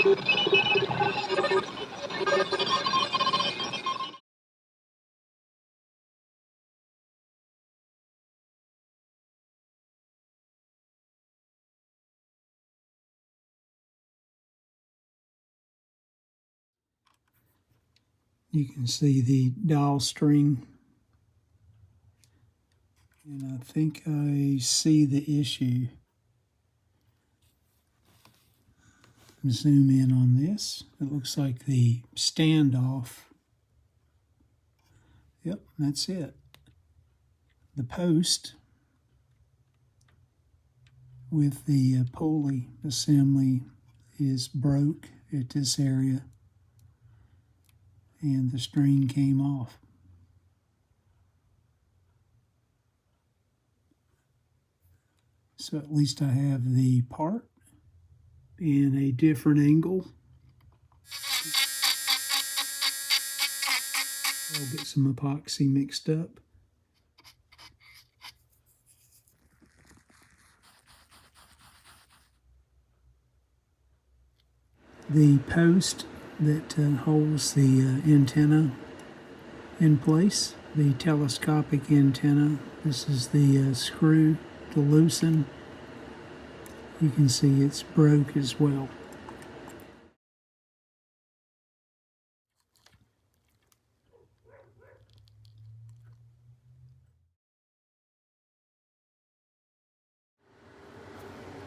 You can see the dial string, and I think I see the issue. Zoom in on this. It looks like the standoff. Yep, that's it. The post with the pulley assembly is broke at this area, and the string came off. So at least I have the part in a different angle. I'll get some epoxy mixed up. The post that holds the antenna in place, the telescopic antenna, this is the screw to loosen. You can see it's broke as well.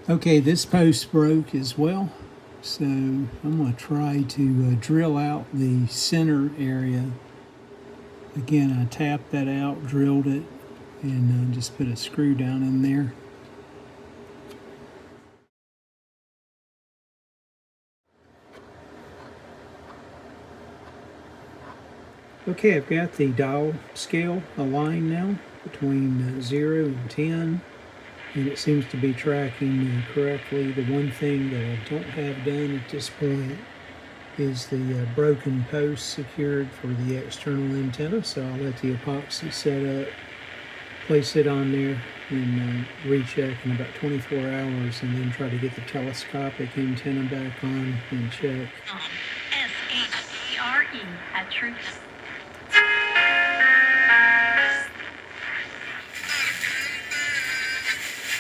Okay, this post broke as well, so I'm going to try to drill out the center area. Again, I tapped that out, drilled it, and just put a screw down in there. Okay, I've got the dial scale aligned now between 0 and 10, and it seems to be tracking correctly. The one thing that I don't have done at this point is the broken post secured for the external antenna, so I'll let the epoxy set up, place it on there, and recheck in about 24 hours, and then try to get the telescopic antenna back on and check. SHERE at Truth.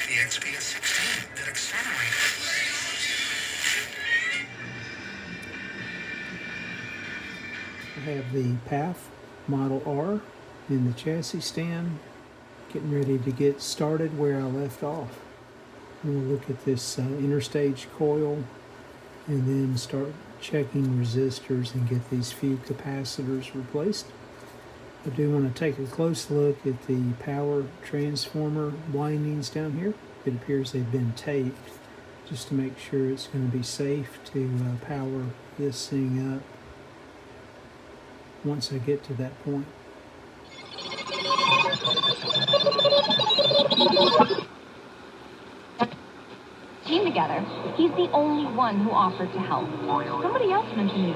The XPS-16 that accelerated. I have the PATH Model R in the chassis stand, getting ready to get started where I left off. We'll look at this interstage coil and then start checking resistors and get these few capacitors replaced. I do want to take a close look at the power transformer windings down here. It appears they've been taped just to make sure it's going to be safe to power this thing up once I get to that point. Team together. He's the only one who offered to help. Somebody else mentioned you.